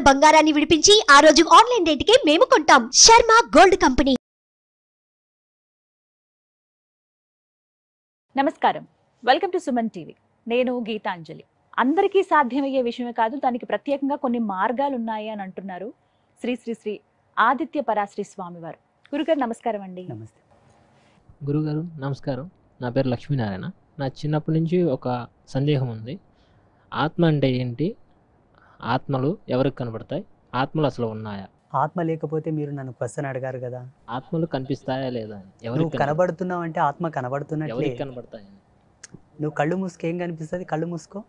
బంగారాన్ని విడిపించి ఆ రోజు ఆన్లైన్ రేటుకే మేము కొంటాం. Sharma gold company. నమస్కారం, వెల్కమ్ టు సుమన్ టీవీ. నేను గీతాంజలి. అందరికీ సాధ్యమయ్యే విషయమే కాదు, దానికి ప్రత్యేకంగా కొన్ని మార్గాలు ఉన్నాయి అని అంటున్నారు శ్రీ శ్రీ శ్రీ ఆదిత్య పరాశ్రీ స్వామి వారు. గురుగారు నమస్కారం అండి. నమస్తే గురుగారు. నమస్కారం. నా పేరు లక్ష్మీనారాయణ. నా చిన్నప్పటి నుంచి ఒక సందేహం ఉంది. ఆత్మ అంటే ఏంటి? ఆత్మలు ఎవరికి కనబడతాయి? ఆత్మలు అసలు ఉన్నాయా? ఆత్మ లేకపోతే మీరు నన్ను క్వశ్చన్ అడిగారు కదా, ఆత్మలు కనిపిస్తాయా లేదా? నువ్వు కనబడుతున్నావు అంటే ఆత్మ కనబడుతున్నట్లే. ఎవరికి కనబడతాయి? నువ్వు కళ్ళు మూసుకో, ఏం కనిపిస్తుంది? కళ్ళు మూసుకో,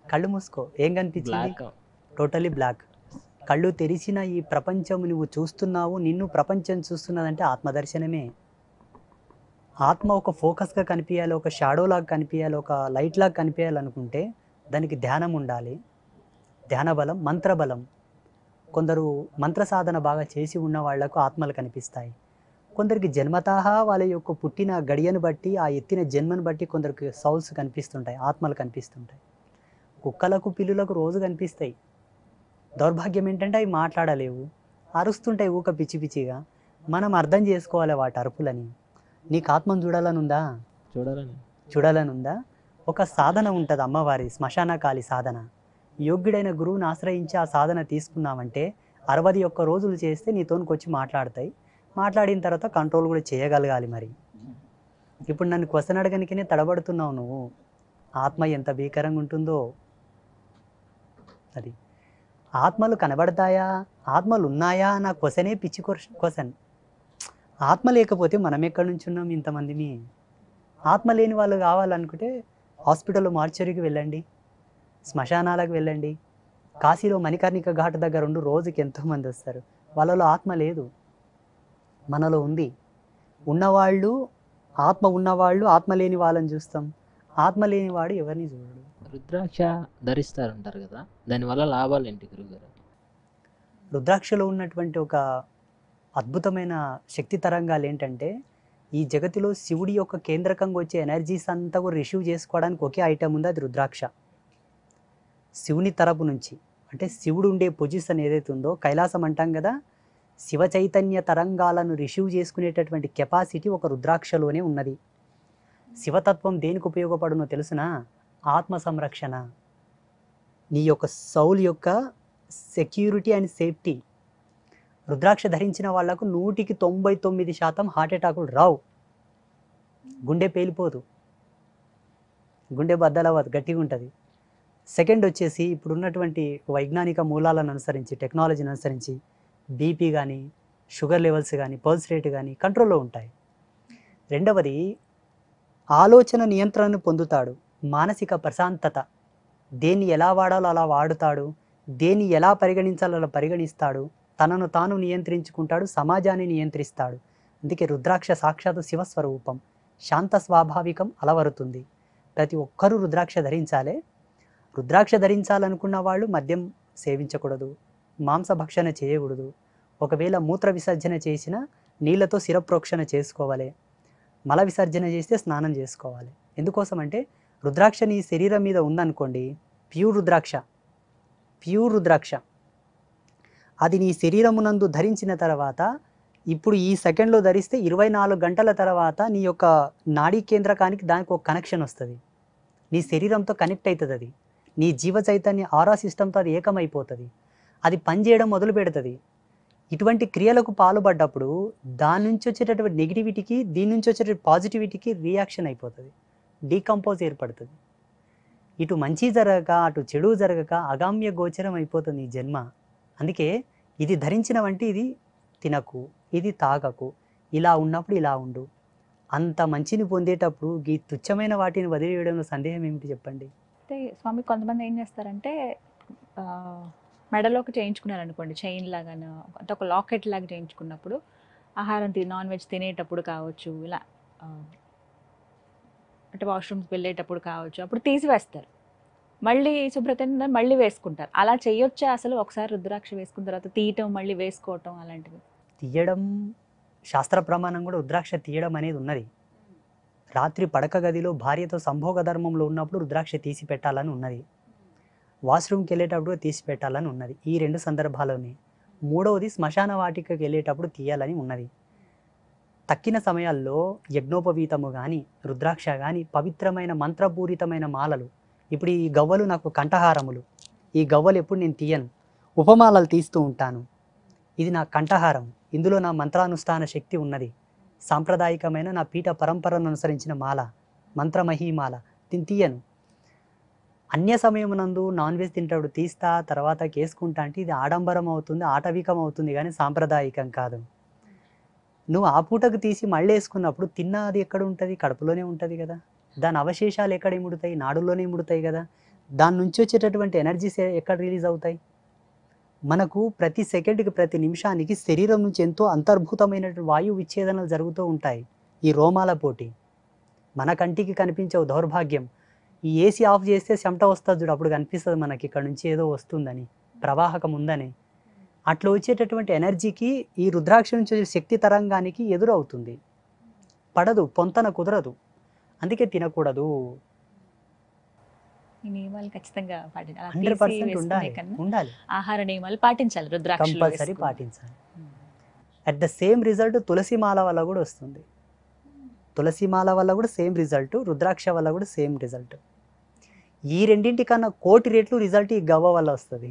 కళ్ళు మూసుకో, ఏం కనిపించింది? Totally black. కళ్ళు తెరిచిన ఈ ప్రపంచం నువ్వు చూస్తున్నావు, నిన్ను ప్రపంచం చూస్తున్నదంటే ఆత్మదర్శనమే. ఆత్మ ఒక ఫోకస్గా కనిపించాలి, ఒక షాడోలాగా కనిపించాలి, ఒక లైట్ లాగా కనిపించాలనుకుంటే దానికి ధ్యానం ఉండాలి. ధ్యాన బలం, మంత్రబలం. కొందరు మంత్ర సాధన బాగా చేసి ఉన్న వాళ్లకు ఆత్మలు కనిపిస్తాయి. కొందరికి జన్మతః వాళ్ళ యొక్క పుట్టిన గడియను బట్టి, ఆ ఎత్తిన జన్మను బట్టి కొందరికి సౌల్స్ కనిపిస్తుంటాయి, ఆత్మలు కనిపిస్తుంటాయి. కుక్కలకు పిల్లులకు రోజు కనిపిస్తాయి. దౌర్భాగ్యం ఏంటంటే అవి మాట్లాడలేవు, అరుస్తుంటాయి ఊక పిచ్చి పిచ్చిగా. మనం అర్థం చేసుకోవాలి వాటి అరుపులని. నీకు ఆత్మను చూడాలనుందా? చూడాలనుందా? ఒక సాధన ఉంటుంది అమ్మవారి, శ్మశానకాలి సాధన. యోగ్యుడైన గురువుని ఆశ్రయించి ఆ సాధన తీసుకున్నామంటే 61 రోజులు చేస్తే నీతోనికి వచ్చి మాట్లాడతాయి. మాట్లాడిన తర్వాత కంట్రోల్ కూడా చేయగలగాలి. మరి ఇప్పుడు నన్ను క్వశ్చన్ అడగనికనే తడబడుతున్నావు నువ్వు. ఆత్మ ఎంత భీకరంగా ఉంటుందో. అది ఆత్మలు కనబడతాయా, ఆత్మలు ఉన్నాయా నా క్వశ్చనే పిచ్చి క్వశ్చన్. ఆత్మ లేకపోతే మనం ఎక్కడి నుంచి ఉన్నాం ఇంతమందిని? ఆత్మ లేని వాళ్ళు కావాలనుకుంటే హాస్పిటల్లో మార్చరీకి వెళ్ళండి, శ్మశానాలకు వెళ్ళండి. కాశీలో మణికర్ణిక ఘాట్ దగ్గర ఉండి రోజుకి ఎంతోమంది వస్తారు. వాళ్ళలో ఆత్మ లేదు, మనలో ఉంది. ఉన్నవాళ్ళు, ఆత్మ ఉన్నవాళ్ళు ఆత్మ లేని వాళ్ళని చూస్తాం. ఆత్మ లేనివాడు ఎవరిని చూడడు. రుద్రాక్ష ధరిస్తారంటారు కదా, దానివల్ల లాభాలు ఏంటి గురుగారు? రుద్రాక్షలో ఉన్నటువంటి ఒక అద్భుతమైన శక్తి తరంగాలు ఏంటంటే, ఈ జగతిలో శివుడి యొక్క కేంద్రకంగా వచ్చే ఎనర్జీస్ అంతా కూడా రిసీవ్ చేసుకోవడానికి ఒకే ఐటమ్ ఉంది, అది రుద్రాక్ష. శివుని తరపు నుంచి, అంటే శివుడు ఉండే పొజిషన్ ఏదైతే ఉందో, కైలాసం అంటాం కదా, శివ చైతన్య తరంగాలను రిసీవ్ చేసుకునేటటువంటి కెపాసిటీ ఒక రుద్రాక్షలోనే ఉన్నది. శివతత్వం దేనికి ఉపయోగపడునో తెలుసునా? ఆత్మ సంరక్షణ, నీ యొక్క సౌల్ యొక్క సెక్యూరిటీ అండ్ సేఫ్టీ. రుద్రాక్ష ధరించిన వాళ్లకు 99% హార్ట్ అటాకులు రావు, గుండె పేలిపోదు, గుండె బద్దలవ్వదు, గట్టిగా ఉంటుంది. సెకండ్ వచ్చేసి, ఇప్పుడు ఉన్నటువంటి వైజ్ఞానిక మూలాలను అనుసరించి, టెక్నాలజీని అనుసరించి బీపీ కానీ, షుగర్ లెవెల్స్ కానీ, పల్స్ రేట్ కానీ కంట్రోల్లో ఉంటాయి. రెండవది, ఆలోచన నియంత్రణను పొందుతాడు, మానసిక ప్రశాంతత. దేన్ని ఎలా వాడాలో అలా వాడుతాడు, దేన్ని ఎలా పరిగణించాలో అలా పరిగణిస్తాడు, తనను తాను నియంత్రించుకుంటాడు, సమాజాన్ని నియంత్రిస్తాడు. అందుకే రుద్రాక్ష సాక్షాత్తు శివస్వరూపం, శాంత స్వాభావికం, అలవరుతుంది. ప్రతి ఒక్కరూ రుద్రాక్ష ధరించాలి. రుద్రాక్ష ధరించాలనుకున్న వాళ్ళు మద్యం సేవించకూడదు, మాంసభక్షణ చేయకూడదు. ఒకవేళ మూత్ర విసర్జన చేసిన నీళ్లతో శిరప్రోక్షణ చేసుకోవాలి, మల విసర్జన చేస్తే స్నానం చేసుకోవాలి. ఎందుకోసం అంటే, రుద్రాక్ష నీ శరీరం మీద ఉందనుకోండి, ప్యూర్ రుద్రాక్ష, అది నీ శరీరమునందు ధరించిన తర్వాత, ఇప్పుడు ఈ సెకండ్లో ధరిస్తే 24 గంటల తర్వాత నీ యొక్క నాడీ కేంద్రకానికి దానికి ఒక కనెక్షన్ వస్తుంది, నీ శరీరంతో కనెక్ట్ అవుతుంది. అది నీ జీవ చైతన్య ఆరా సిస్టంతో అది ఏకమైపోతుంది, అది పనిచేయడం మొదలు పెడుతుంది. ఇటువంటి క్రియలకు పాల్పడ్డప్పుడు దాని నుంచి వచ్చేటటువంటి నెగిటివిటీకి, దీని నుంచి వచ్చేటటువంటి పాజిటివిటీకి రియాక్షన్ అయిపోతుంది, డీకంపోజ్ ఏర్పడుతుంది. ఇటు మంచి జరగక అటు చెడు జరగక అగామ్య గోచరం అయిపోతుంది ఈ జన్మ. అందుకే ఇది ధరించిన వంటి ఇది తినకు, ఇది తాగకు, ఇలా ఉన్నప్పుడు ఇలా ఉండు. అంత మంచిని పొందేటప్పుడు ఈ తుచ్చమైన వాటిని వదిలివేయడంలో సందేహం ఏమిటి చెప్పండి? అయితే స్వామి, కొంతమంది ఏం చేస్తారంటే, మెడలోకి చేయించుకున్నారు అనుకోండి, చైన్ లాగాను, అంటే ఒక లాకెట్ లాగా చేయించుకున్నప్పుడు ఆహారం నాన్ వెజ్ తినేటప్పుడు కావచ్చు, ఇలా అంటే వాష్రూమ్స్ వెళ్ళేటప్పుడు కావచ్చు, అప్పుడు తీసివేస్తారు, మళ్ళీ శుభ్రత మళ్ళీ వేసుకుంటారు. అలా చేయొచ్చా అసలు? ఒకసారి రుద్రాక్ష వేసుకున్న తర్వాత తీయటం, మళ్ళీ వేసుకోవటం అలాంటివి? తీయడం శాస్త్ర ప్రమాణం కూడా రుద్రాక్ష తీయడం అనేది ఉన్నది. రాత్రి పడక గదిలో భార్యతో సంభోగ ధర్మంలో ఉన్నప్పుడు రుద్రాక్ష తీసి పెట్టాలని ఉన్నది. వాష్రూమ్కి వెళ్ళేటప్పుడు తీసి పెట్టాలని ఉన్నది ఈ 2 సందర్భాల్లోనే. మూడవది శ్మశాన వాటికకి వెళ్ళేటప్పుడు తీయాలని ఉన్నది. తక్కిన సమయాల్లో యజ్ఞోపవీతము కానీ రుద్రాక్ష కానీ పవిత్రమైన మంత్రపూరితమైన మాలలు, ఇప్పుడు ఈ గవ్వలు నాకు కంఠహారములు, ఈ గవ్వలు ఎప్పుడు నేను తీయను, ఉపమాలలు తీస్తూ ఉంటాను. ఇది నా కంఠహారం, ఇందులో నా మంత్రానుష్ఠాన శక్తి ఉన్నది. సాంప్రదాయకమైన నా పీఠ పరంపరను అనుసరించిన మాల, మంత్రమహీమాల, దీన్ని తీయను. అన్య సమయమునందు నాన్ వెజ్ తింటాడు తీస్తా తర్వాత కేసుకుంటా అంటే ఇది ఆడంబరం అవుతుంది, ఆటవికం అవుతుంది, కానీ సాంప్రదాయకం కాదు. నువ్వు ఆ పూటకు తీసి మళ్ళీ వేసుకున్నప్పుడు తిన్నది ఎక్కడ ఉంటుంది? కడుపులోనే ఉంటుంది కదా. దాని అవశేషాలు ఎక్కడ ఇముడుతాయి? నాడుల్లోనే ఇముడుతాయి కదా. దాని నుంచి వచ్చేటటువంటి ఎనర్జీస్ ఎక్కడ రిలీజ్ అవుతాయి? మనకు ప్రతి సెకండ్కి ప్రతి నిమిషానికి శరీరం నుంచి ఎంతో అంతర్భూతమైనటువంటి వాయువు విచ్ఛేదనలు జరుగుతూ ఉంటాయి. ఈ రోమాల పోటీ మన కంటికి కనిపించవు, దౌర్భాగ్యం. ఈ ఏసీ ఆఫ్ చేస్తే చెమట వస్తుంది చూడు, అప్పుడు కనిపిస్తుంది మనకి ఇక్కడ నుంచి ఏదో వస్తుందని, ప్రవాహకం ఉందని. అట్లా వచ్చేటటువంటి ఎనర్జీకి ఈ రుద్రాక్ష నుంచి వచ్చే శక్తి తరంగానికి ఎదురవుతుంది, పడదు, పొంతన కుదరదు. అందుకే తినకూడదు. ఈ నియమాలు ఖచ్చితంగా పాటించాలి. అలా 100% తీసి ఉండాలి వేసుకునే కన్నా ఉండాలి ఆహార నియమాలు పాటించాలి. రుద్రాక్షలు కంపల్సరీ వేసుకుని. పాటించాలి. అట్ ద సేమ్ రిజల్ట్ తులసి మాల వల్ల కూడా వస్తుంది. తులసి మాల వల్ల కూడా సేమ్ రిజల్ట్, రుద్రాక్ష వల్ల కూడా సేమ్ రిజల్ట్. ఈ రెండింటికన్నా 1,000,000 రెట్లు రిజల్ట్ ఈ గవ్వ వల్ల వస్తుంది.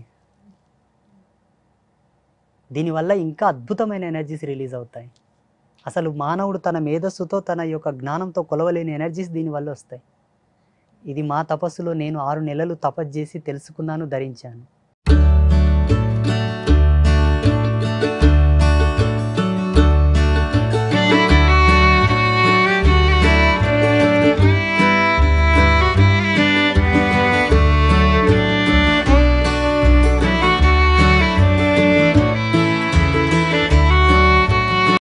దీనివల్ల ఇంకా అద్భుతమైన ఎనర్జీస్ రిలీజ్ అవుతాయి. అసలు మానవుడు తన మేధస్సుతో తన యొక్క జ్ఞానంతో కొలవలేని ఎనర్జీస్ దీనివల్ల వస్తాయి. ఇది మా తపస్సులో నేను 6 నెలలు తపస్సు చేసి తెలుసుకున్నాను, ధరించాను.